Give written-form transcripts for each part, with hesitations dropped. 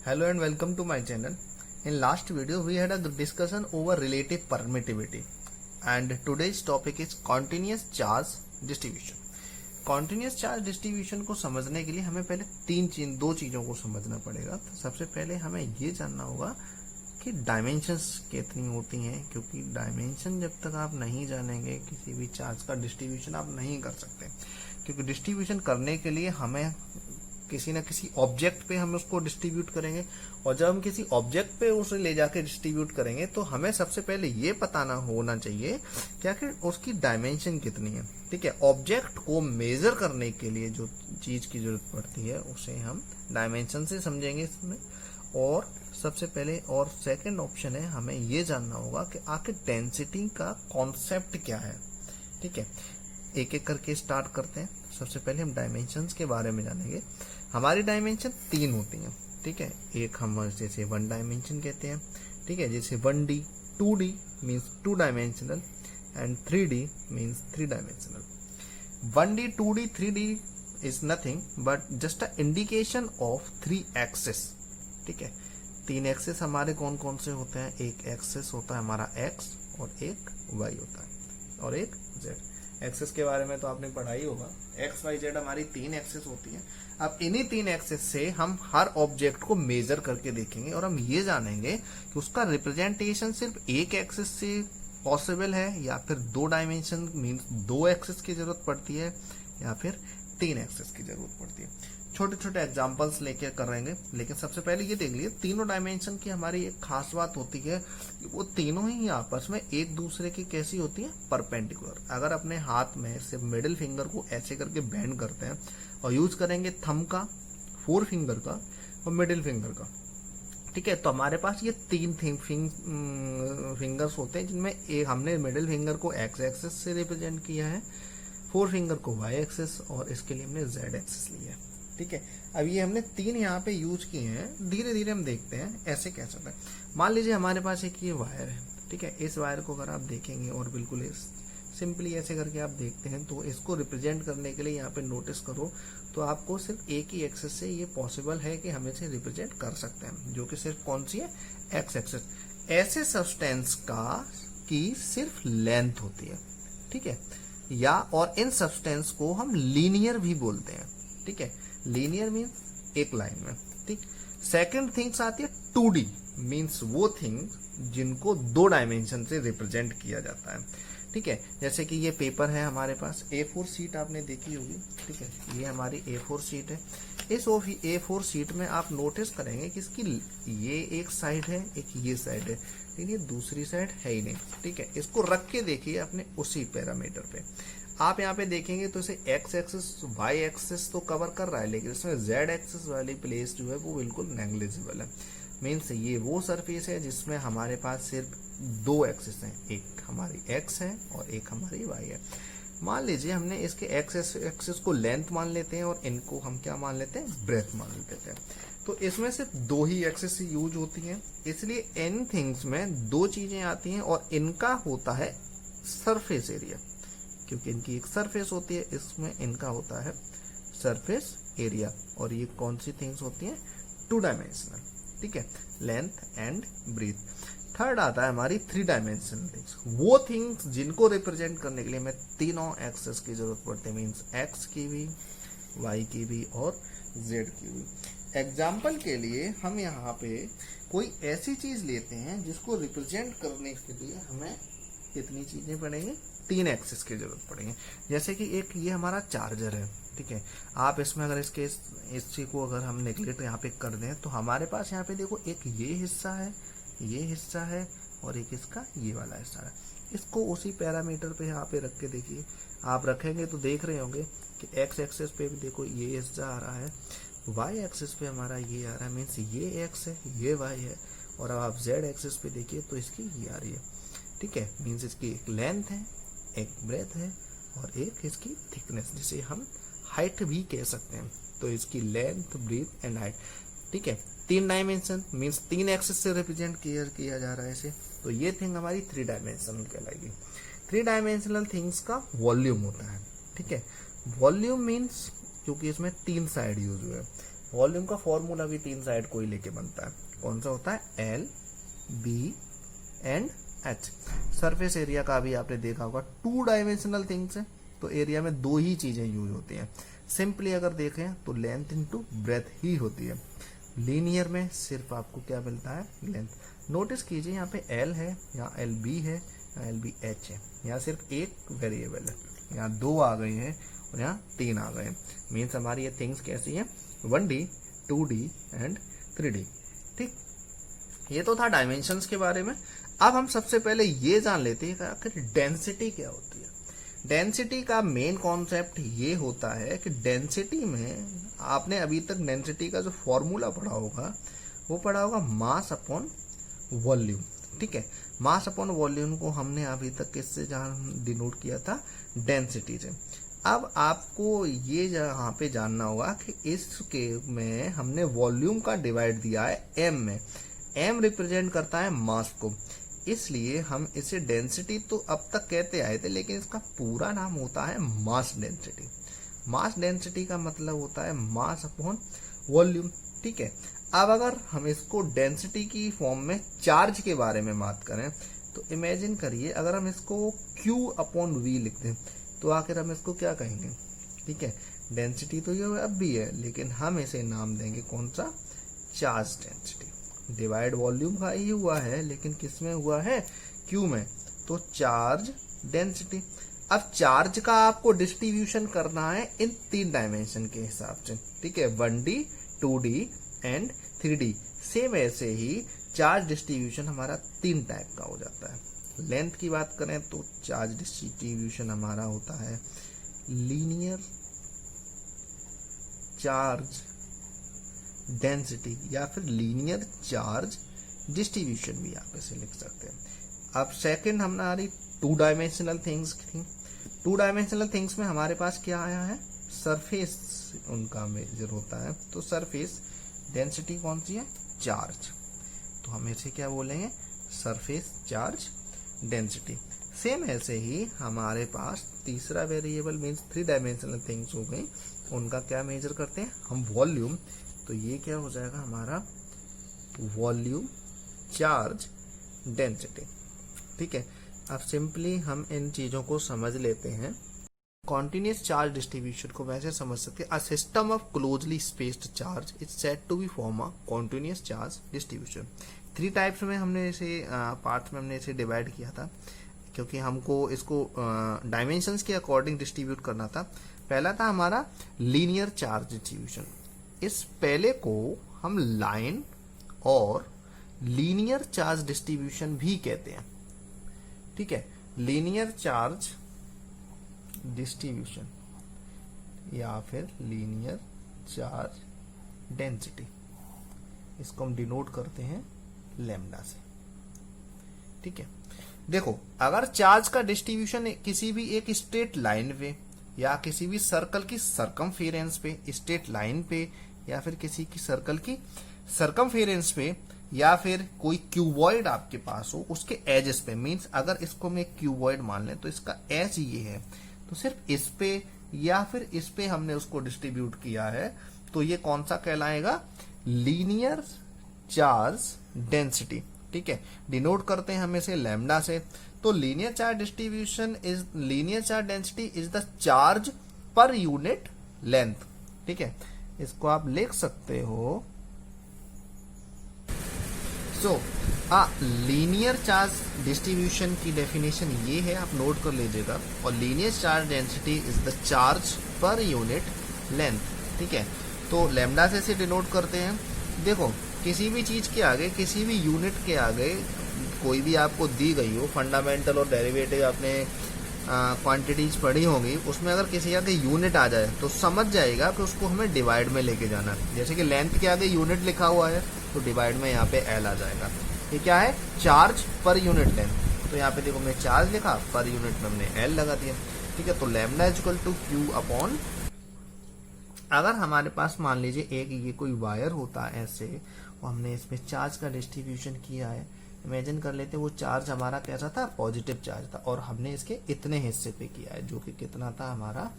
Hello and welcome to my channel. In last video we had a discussion over relative permittivity and today's topic is continuous charge distribution. Continuous charge distribution को समझने के लिए हमें पहले दो चीजों को समझना पड़ेगा। तो सबसे पहले हमें ये जानना होगा कि डायमेंशंस कितनी होती हैं, क्योंकि डायमेंशन जब तक आप नहीं जानेंगे किसी भी चार्ज का डिस्ट्रीब्यूशन आप नहीं कर सकते, क्योंकि डिस्ट्रीब्यूशन करने के लिए हमें किसी न किसी ऑब्जेक्ट पे हम उसको डिस्ट्रीब्यूट करेंगे, और जब हम किसी ऑब्जेक्ट पे उसे ले जाके डिस्ट्रीब्यूट करेंगे तो हमें सबसे पहले ये पता होना चाहिए क्या कि उसकी डायमेंशन कितनी है। ठीक है, ऑब्जेक्ट को मेजर करने के लिए जो चीज की जरूरत पड़ती है उसे हम डायमेंशन से समझेंगे इसमें। और सबसे पहले और सेकंड ऑप्शन है, हमें ये जानना होगा कि आखिर डेंसिटी का कॉन्सेप्ट क्या है। ठीक है, एक एक करके स्टार्ट करते हैं। सबसे पहले हम डायमेंशंस के बारे में जानेंगे। हमारी डायमेंशन 3 होती हैं। ठीक है, एक हम जैसे 1 डायमेंशन कहते हैं। ठीक है, जैसे 1D 2D means 2 dimensional and 3D means 3 dimensional. 1D 2D 3D is nothing but just a indication of 3 axes. ठीक है, 3 एक्सेस हमारे कौन कौन से होते हैं? एक एक्सेस होता है हमारा एक्स, और एक वाई होता है, और एक जेड। एक्सेस के बारे में तो आपने पढ़ा ही होगा, एक्स वाई जेड हमारी 3 एक्सेस होती हैं। अब इन्हीं 3 एक्सेस से हम हर ऑब्जेक्ट को मेजर करके देखेंगे और हम ये जानेंगे कि उसका रिप्रेजेंटेशन सिर्फ एक एक्सेस से पॉसिबल है, या फिर 2 डायमेंशन मीन्स 2 एक्सेस की जरूरत पड़ती है, या फिर 3 एक्सेस की जरूरत पड़ती है। छोटे छोटे एग्जांपल्स लेके करेंगे, लेकिन सबसे पहले ये देख लिए तीनों डायमेंशन की हमारी एक खास बात होती है, वो तीनों ही आपस में एक दूसरे की कैसी होती है? परपेंडिकुलर। अगर अपने हाथ में सिर्फ मिडिल फिंगर को ऐसे करके बेंड करते हैं और यूज करेंगे थंब का, 4 फिंगर का और मिडिल फिंगर का, ठीक है, तो हमारे पास ये 3 फिंगर्स होते हैं, जिनमें एक हमने मिडिल फिंगर को एक्स एक्सेस से रिप्रेजेंट किया है, 4 फिंगर को वाई एक्सेस, और इसके लिए हमने जेड एक्सेस लिया है। ठीक है, अब ये हमने 3 यहाँ पे यूज किए हैं। धीरे धीरे हम देखते हैं ऐसे कैसे होता है। मान लीजिए हमारे पास एक ये वायर है। ठीक है, इस वायर को अगर आप देखेंगे और बिल्कुल सिंपली ऐसे करके आप देखते हैं, तो इसको रिप्रेजेंट करने के लिए यहाँ पे नोटिस करो तो आपको सिर्फ एक ही एक्सेस से ये पॉसिबल है कि हम इसे रिप्रेजेंट कर सकते हैं, जो कि सिर्फ कौन सी है? X access. ऐसे सब्सटेंस की सिर्फ लेंथ होती है। ठीक है, या और इन सब्सटेंस को हम लीनियर भी बोलते हैं। ठीक है, लीनियर मीन्स एक लाइन में। ठीक, सेकंड थिंग्स आती है 2D मीन्स वो थिंग्स जिनको 2 डायमेंशन से रिप्रेजेंट किया जाता है। ठीक है, जैसे कि ये पेपर है हमारे पास, A4 शीट आपने देखी होगी। ठीक है, ये हमारी A4 शीट है। इस A4 शीट में आप नोटिस करेंगे कि इसकी ये एक साइड है, एक ये साइड है, लेकिन ये दूसरी साइड है ही नहीं। ठीक है, इसको रख के देखिए अपने उसी पैरामीटर पे। आप यहाँ पे देखेंगे तो इसे एक्स एक्सिस वाई एक्सिस तो कवर कर रहा है, लेकिन इसमें जेड एक्सिस वाली प्लेस जो है वो बिल्कुल नेग्लिजिबल है। मीन्स ये वो सरफेस है जिसमें हमारे पास सिर्फ 2 एक्सिस हैं, एक हमारी एक्स है और एक हमारी वाई है। मान लीजिए हमने इसके एक्स एक्सिस को लेंथ मान लेते हैं और इनको हम क्या मान लेते हैं? ब्रेथ मान लेते हैं। तो इसमें सिर्फ 2 ही एक्सिस यूज होती हैं, इसलिए इन थिंग्स में 2 चीजें आती हैं और इनका होता है सरफेस एरिया, क्योंकि इनकी एक सरफेस होती है, इसमें इनका होता है सरफेस एरिया। और ये कौन सी थिंग्स होती हैं? 2 डायमेंशनल। ठीक है, लेंथ एंड ब्रीथ। थर्ड आता है हमारी 3 डायमेंशनल थिंग्स, वो थिंग्स जिनको रिप्रेजेंट करने के लिए हमें तीनों एक्सेस की जरूरत पड़ती है, मीन्स एक्स की भी, वाई की भी और जेड की भी। एग्जाम्पल के लिए हम यहाँ पे कोई ऐसी चीज लेते हैं जिसको रिप्रेजेंट करने के लिए हमें कितनी चीजें पड़ेंगी? 3 एक्सेस की जरूरत पड़ेगी। जैसे कि एक ये हमारा चार्जर है। ठीक है, आप इसमें अगर इस चीज को अगर हम नेगलेक्ट यहाँ पे कर दें तो हमारे पास यहाँ पे देखो एक ये हिस्सा है, ये हिस्सा है, और एक इसका ये वाला हिस्सा है। इसको उसी पैरामीटर पे यहाँ पे रख के देखिए, आप रखेंगे तो देख रहे होंगे कि एक्स एक्सेस पे भी देखो ये हिस्सा आ रहा है, वाई एक्सेस पे हमारा ये आ रहा है, मीन्स ये एक्स है, ये वाई है, और अब आप जेड एक्सेस पे देखिए तो इसकी ये आ रही है। ठीक है, मीन्स इसकी एक लेंथ है, एक ब्रेथ है, और एक इसकी थिकनेस, जिसे हम हाइट भी कह सकते हैं। तो इसकी लेंथ, ब्रीथ एंड हाइट। ठीक है, 3 डायमेंशन मीन्स 3 एक्सेस से रिप्रेजेंट किया जा रहा है इसे। तो ये थिंग हमारी 3 डायमेंशनल कहलाएगी। 3 डायमेंशनल थिंग्स का वॉल्यूम होता है। ठीक है, वॉल्यूम मीन्स क्योंकि इसमें 3 साइड यूज हुए, वॉल्यूम का फॉर्मूला भी तीन साइड को ही लेके बनता है, कौन सा होता है, L B and H. Surface area का भी आपने देखा होगा, टू डायमेंशनल थिंग्स है तो एरिया में दो ही चीजें यूज होती हैं। सिंपली अगर देखें तो लेंथ इनटू ब्रेथ ही होती है। लीनियर में सिर्फ आपको क्या मिलता है, लेंथ। नोटिस कीजिए यहाँ पे एल है, यहाँ एल बी है, यहाँ एल बी एच है, यहाँ सिर्फ एक वेरिएबल है, यहाँ दो आ गए हैं और यहाँ तीन आ गए। मीन्स हमारी ये थिंग्स कैसी हैं, 1D 2D एंड 3D। ठीक, ये तो था डायमेंशंस के बारे में। अब हम सबसे पहले ये जान लेते हैं कि आखिर डेंसिटी क्या होती है। डेंसिटी का मेन कॉन्सेप्ट ये होता है कि डेंसिटी में आपने अभी तक डेंसिटी का जो फॉर्मूला पढ़ा होगा वो पढ़ा होगा मास अपॉन वॉल्यूम। ठीक है, मास अपॉन वॉल्यूम को हमने अभी तक किससे डिनोट किया था, डेंसिटी से। अब आपको ये यहाँ पे जानना होगा कि इसके में हमने वॉल्यूम का डिवाइड दिया है एम में। एम रिप्रेजेंट करता है मास को, इसलिए हम इसे डेंसिटी तो अब तक कहते आए थे, लेकिन इसका पूरा नाम होता है मास डेंसिटी। मास डेंसिटी का मतलब होता है मास अपॉन वॉल्यूम। ठीक है, अब अगर हम इसको डेंसिटी की फॉर्म में चार्ज के बारे में बात करें तो इमेजिन करिए, अगर हम इसको Q अपॉन V लिख दें तो आखिर हम इसको क्या कहेंगे। ठीक है, डेंसिटी तो ये अब भी है, लेकिन हम इसे नाम देंगे कौन सा, चार्ज डेंसिटी। डिवाइड वॉल्यूम का ही हुआ है, लेकिन किस में हुआ है, Q में, तो चार्ज डेंसिटी। अब चार्ज का आपको डिस्ट्रीब्यूशन करना है इन तीन डायमेंशन के हिसाब से। ठीक है, 1D 2D and 3D। Same ऐसे ही चार्ज डिस्ट्रीब्यूशन हमारा तीन टाइप का हो जाता है। लेंथ की बात करें तो चार्ज डिस्ट्रीब्यूशन हमारा होता है लीनियर चार्ज डेंसिटी, या फिर लीनियर चार्ज डिस्ट्रीब्यूशन भी आप इसे लिख सकते हैं। अब सेकंड हमारी टू डायमेंशनल थिंग्स थी। टू डायमेंशनल थिंग्स में हमारे पास क्या आया है, सरफेस उनका मेजर होता है, तो सरफेस डेंसिटी कौन सी है, चार्ज, तो हम इसे क्या बोलेंगे, सरफेस चार्ज डेंसिटी। सेम ऐसे ही हमारे पास तीसरा variable means three dimensional things हो गई, उनका क्या मेजर करते हैं हम, वॉल्यूम, तो ये क्या हो जाएगा हमारा वॉल्यूम चार्ज डेंसिटी। ठीक है, अब सिंपली हम इन चीजों को समझ लेते हैं। कॉन्टिन्यूअस चार्ज डिस्ट्रीब्यूशन को वैसे समझ सकते हैं, a system of closely spaced charge is said to be form a continuous charge distribution. Three types में हमने इसे पार्ट्स में हमने इसे डिवाइड किया था, क्योंकि हमको इसको डायमेंशंस के अकॉर्डिंग डिस्ट्रीब्यूट करना था। पहला था हमारा लीनियर चार्ज डिस्ट्रीब्यूशन। इस पहले को हम लाइन और लीनियर चार्ज डिस्ट्रीब्यूशन भी कहते हैं। ठीक है, लीनियर चार्ज डिस्ट्रीब्यूशन या फिर लीनियर चार्ज डेंसिटी, इसको हम डिनोट करते हैं लैम्डा से। ठीक है, देखो अगर चार्ज का डिस्ट्रीब्यूशन किसी भी एक स्ट्रेट लाइन पे या किसी भी सर्कल की सरकमफेरेंस पे, स्ट्रेट लाइन पे या फिर किसी की सर्कल की सरकमफेरेंस पे, या फिर कोई क्यूबॉइड आपके पास हो उसके एजेस पे, मींस अगर इसको मैं क्यूबॉइड मान लें तो इसका एज ये है, तो सिर्फ इस पे या फिर इस पे हमने उसको डिस्ट्रीब्यूट किया है, तो ये कौन सा कहलाएगा, लीनियर चार्ज डेंसिटी। ठीक है, डिनोट करते हैं हम इसे लैम्डा से। तो linear charge distribution is, linear charge density is the charge per unit length. ठीक है, इसको आप लिख सकते हो, सो लीनियर चार्ज डिस्ट्रीब्यूशन की डेफिनेशन ये है, आप नोट कर लीजिएगा, और linear charge density is the charge per unit length. ठीक है, तो लैम्डा से इसे डिनोट करते हैं। देखो किसी भी चीज के आगे, किसी भी यूनिट के आगे कोई भी आपको दी गई हो, फंडामेंटल और डेरिवेटिव आपने क्वांटिटीज पढ़ी होंगी, उसमें अगर किसी आगे यूनिट आ जाए तो समझ जाएगा कि उसको हमें डिवाइड में लेके जाना है। जैसे कि लेंथ के आगे यूनिट लिखा हुआ है तो डिवाइड में यहाँ पे एल आ जाएगा। ये क्या है, चार्ज पर यूनिट लेंथ, तो यहाँ पे देखो मैं चार्ज लिखा, पर यूनिट में हमने एल लगा दिया। ठीक है, तो lambda is equal to q upon, अगर हमारे पास मान लीजिए एक ये कोई वायर होता है ऐसे, और हमने इसमें चार्ज का डिस्ट्रीब्यूशन किया है, इमेजिन कर लेते वो चार्ज हमारा कैसा था, पॉजिटिव चार्ज था, और हमने इसके इतने हिस्से पे किया है, जो कि कितना था हमारा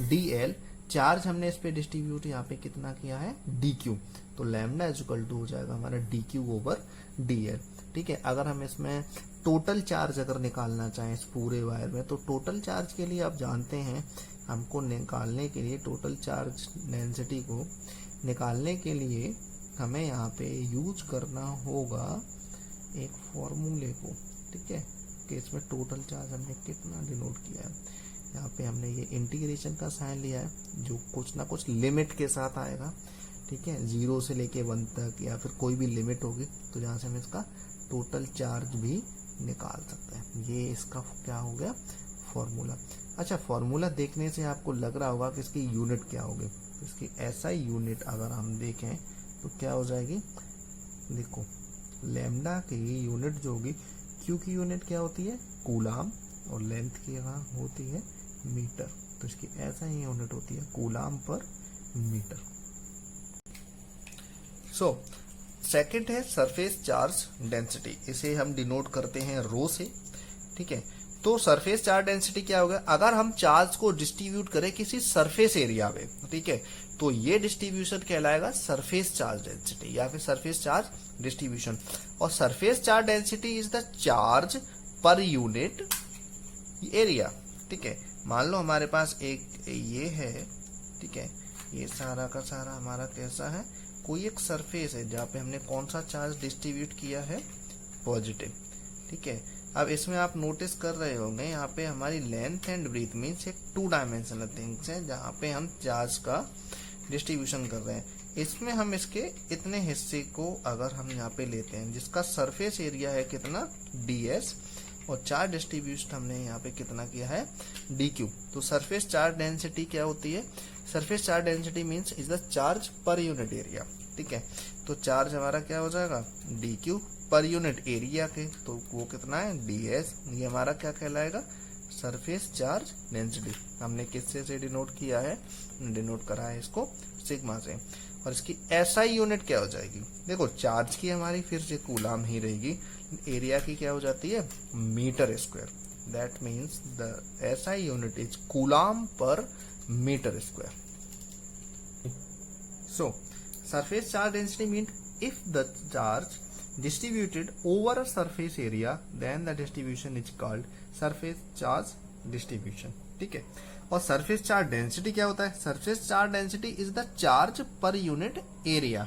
DL, चार्ज हमने इस पे डिस्ट्रीब्यूट यहाँ पे कितना किया है, dq, तो लैम्डा इज इक्वल टू हो जाएगा हमारा dq ओवर dl। ठीक है, अगर हम इसमें टोटल चार्ज अगर निकालना चाहें इस पूरे वायर में, तो टोटल चार्ज के लिए आप जानते हैं हमको निकालने के लिए, टोटल चार्ज डेंसिटी को निकालने के लिए हमें यहाँ पे यूज करना होगा एक फॉर्मूले को। ठीक है, कि इसमें टोटल चार्ज हमने कितना डिनोट किया है, यहाँ पे हमने ये इंटीग्रेशन का साइन लिया है जो कुछ ना कुछ लिमिट के साथ आएगा। ठीक है, 0 से लेके 1 तक या फिर कोई भी लिमिट होगी, तो जहाँ से हम इसका टोटल चार्ज भी निकाल सकते हैं। ये इसका क्या हो गया, फॉर्मूला। अच्छा, फॉर्मूला देखने से आपको लग रहा होगा कि इसकी यूनिट क्या होगी, तो इसकी ऐसा यूनिट अगर हम देखें तो क्या हो जाएगी, देखो लैम्डा की यूनिट जो होगी, क्यू की यूनिट क्या होती है, कूलाम, और लेंथ की यहाँ होती है मीटर, तो इसकी ऐसा ही यूनिट होती है coulomb per metre. So second है सरफेस चार्ज डेंसिटी, इसे हम डिनोट करते हैं रो से। ठीक है, तो सरफेस चार्ज डेंसिटी क्या होगा, अगर हम चार्ज को डिस्ट्रीब्यूट करें किसी सरफेस एरिया में, ठीक है, तो ये डिस्ट्रीब्यूशन कहलाएगा सरफेस चार्ज डेंसिटी या फिर सरफेस चार्ज डिस्ट्रीब्यूशन। और surface charge density is the charge per unit area. ठीक है, मान लो हमारे पास एक ये है, ठीक है, ये सारा का सारा हमारा कैसा है, कोई एक सरफेस है जहाँ पे हमने कौन सा चार्ज डिस्ट्रीब्यूट किया है, पॉजिटिव। ठीक है, अब इसमें आप नोटिस कर रहे होंगे यहाँ पे हमारी लेंथ एंड ब्रीथ मीन्स एक 2 डायमेंशनल थिंग्स है जहाँ पे हम चार्ज का डिस्ट्रीब्यूशन कर रहे हैं। इसमें हम इसके इतने हिस्से को अगर हम यहाँ पे लेते हैं जिसका सरफेस एरिया है कितना, ds, और चार्ज डिस्ट्रीब्यूशन हमने यहाँ पे कितना किया है, dq। तो सरफेस चार्ज डेंसिटी क्या होती है, surface charge density means is the charge per unit area. ठीक है, तो चार्ज हमारा क्या हो जाएगा, dq पर यूनिट एरिया के, तो वो कितना है, ds। ये हमारा क्या कहलाएगा, सरफेस चार्ज डेंसिटी। हमने किससे से डिनोट किया है, डिनोट करा है इसको सिग्मा से। और इसकी एसआई यूनिट क्या हो जाएगी, देखो चार्ज की हमारी फिर से कूलाम ही रहेगी, एरिया की क्या हो जाती है, metre square. That means the SI unit is coulomb per metre square. So, surface charge density means if the charge distributed over a surface area, then the distribution is called surface charge distribution. ठीक है, और surface charge density क्या होता है, surface charge density is the charge per unit area।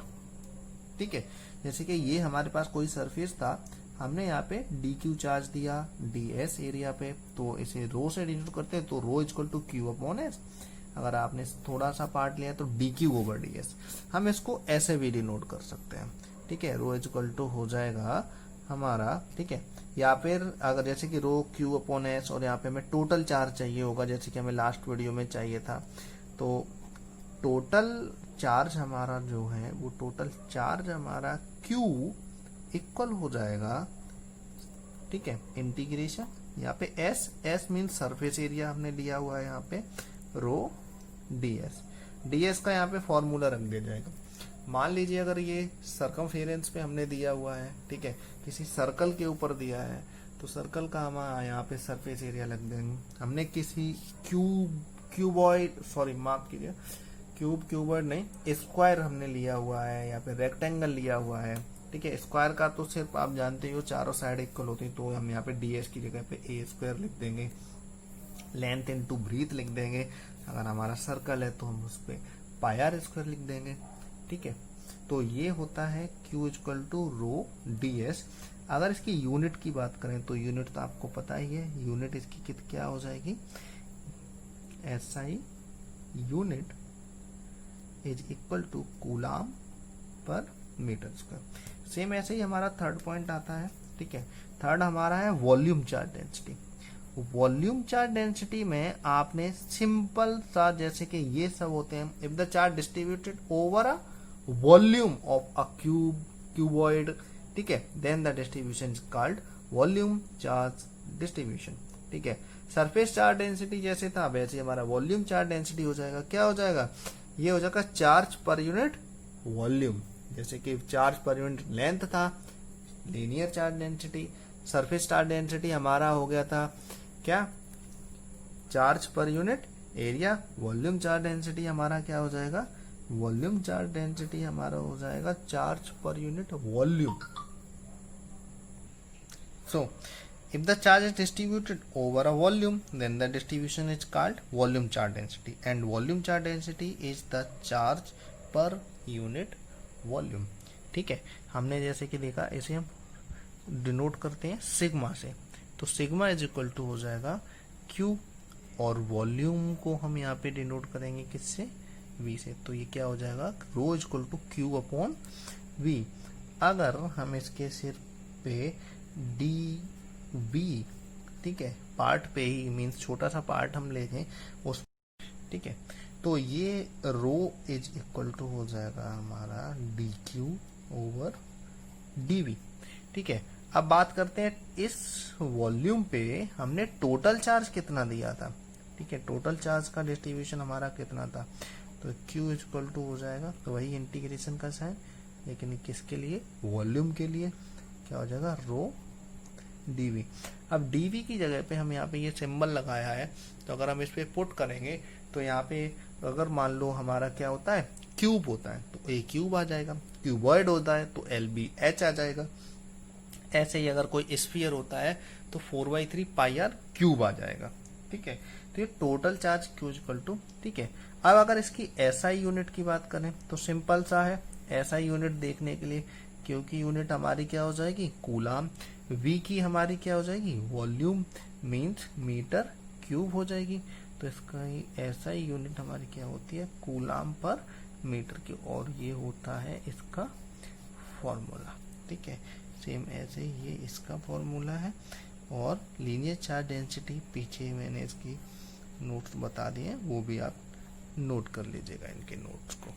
ठीक है, जैसे कि ये हमारे पास कोई सरफेस था, हमने यहाँ पे dq चार्ज दिया ds एरिया पे, तो इसे रो से डिनोट करते हैं, तो rho equal to q upon S. अगर आपने थोड़ा सा पार्ट लिया तो dq ओवर ds, हम इसको ऐसे भी डिनोट कर सकते हैं। ठीक है, रो इक्वल टू हो जाएगा हमारा, ठीक है, या फिर अगर जैसे कि रो q अपॉन एस, और यहाँ पे हमें टोटल चार्ज चाहिए होगा जैसे कि हमें लास्ट वीडियो में चाहिए था, तो टोटल चार्ज हमारा जो है वो टोटल चार्ज हमारा q इक्वल हो जाएगा, ठीक है, इंटीग्रेशन यहाँ पे s मीन सरफेस एरिया हमने लिया हुआ है यहाँ पे, रो ds का यहाँ पे फॉर्मूला रख दिया जाएगा। मान लीजिए अगर ये सरकमफेरेंस पे हमने दिया हुआ है, ठीक है, किसी सर्कल के ऊपर दिया है, तो सर्कल का हम यहाँ पे सरफेस एरिया लग देंगे। हमने किसी क्यूबॉइड, सॉरी माफ कीजिए, क्यूबॉइड नहीं, स्क्वायर हमने लिया हुआ है, या फिर रेक्टेंगल लिया हुआ है। ठीक है, स्क्वायर का तो सिर्फ आप जानते हो चारों साइड इक्वल होती है, तो हम यहाँ पे ds की जगह पे a स्क्वायर लिख देंगे, लेंथ इनटू ब्रीथ लिख देंगे। अगर हमारा सर्कल है तो हम उस पर पायर स्क्वायर लिख देंगे। ठीक है, तो ये होता है q equal to rho ds। अगर इसकी यूनिट की बात करें तो यूनिट तो आपको पता ही है, यूनिट इसकी क्या हो जाएगी, SI unit is equal to coulomb per metre square. Same ऐसे ही हमारा थर्ड पॉइंट आता है। ठीक है, थर्ड हमारा है volume charge density. Volume charge density में आपने सिंपल सा, जैसे कि ये सब होते हैं, if the charge distributed over a volume of a cuboid, ठीक है, then the distribution is called volume charge distribution. ठीक है, सरफेस चार्ज डेंसिटी जैसे था वैसे हमारा वॉल्यूम चार्ज डेंसिटी हो जाएगा। क्या हो जाएगा, ये हो जाएगा चार्ज पर यूनिट वॉल्यूम। जैसे कि चार्ज पर यूनिट लेंथ था, linear charge density, surface charge density हमारा हो गया था क्या, charge per unit area volume charge density हमारा क्या हो जाएगा, वॉल्यूम चार्ज डेंसिटी हमारा हो जाएगा charge per unit volume. So if the charge is distributed over a volume, then the distribution is called volume charge density, and volume charge density is the charge per unit volume. ठीक है, हमने जैसे कि देखा इसे हम denote करते हैं सिग्मा से, तो सिग्मा इज इक्वल टू हो जाएगा Q, और वॉल्यूम को हम यहाँ पे डिनोट करेंगे किससे, V से, तो ये क्या हो जाएगा rho is equal to Q upon V. अगर हम इसके सिर पे dV, ठीक है, पार्ट पे ही मीन्स छोटा सा पार्ट हम लेते उस, ठीक है, तो ये रो इज इक्वल टू हो जाएगा हमारा dQ ओवर dV. ठीक है, अब बात करते हैं इस वॉल्यूम पे हमने टोटल चार्ज कितना दिया था. ठीक है, टोटल चार्ज का डिस्ट्रीब्यूशन हमारा कितना था, तो Q इज इक्वल टू हो जाएगा, तो वही इंटीग्रेशन का साइन, लेकिन किसके लिए, वॉल्यूम के लिए, क्या हो जाएगा रो dV. अब dV की जगह पे हम यहाँ पे ये सिंबल लगाया है, तो अगर हम इस पे पुट करेंगे तो यहाँ पे अगर मान लो हमारा क्या होता है क्यूब होता है, तो A क्यूब आ जाएगा, क्यूबॉइड होता है तो LBH आ जाएगा. ऐसे ही अगर कोई स्फीयर होता है तो 4/3 पाई आर क्यूब आ जाएगा. ठीक है, तो ये total charge Q equal to. ठीक है, अब अगर इसकी SI यूनिट की बात करें तो सिंपल सा है, SI यूनिट देखने के लिए Q की यूनिट हमारी क्या हो जाएगी कूलाम, V की हमारी क्या हो जाएगी वॉल्यूम मीन्स मीटर क्यूब हो जाएगी, तो इसका ही SI यूनिट हमारी क्या होती है कूलाम पर मीटर की, और ये होता है इसका फॉर्मूला. ठीक है, सेम ऐसे ये इसका फॉर्मूला है, और लीनियर चार्ज डेंसिटी पीछे मैंने इसकी नोट्स बता दिए, वो भी आप नोट कर लीजिएगा इनके नोट्स को.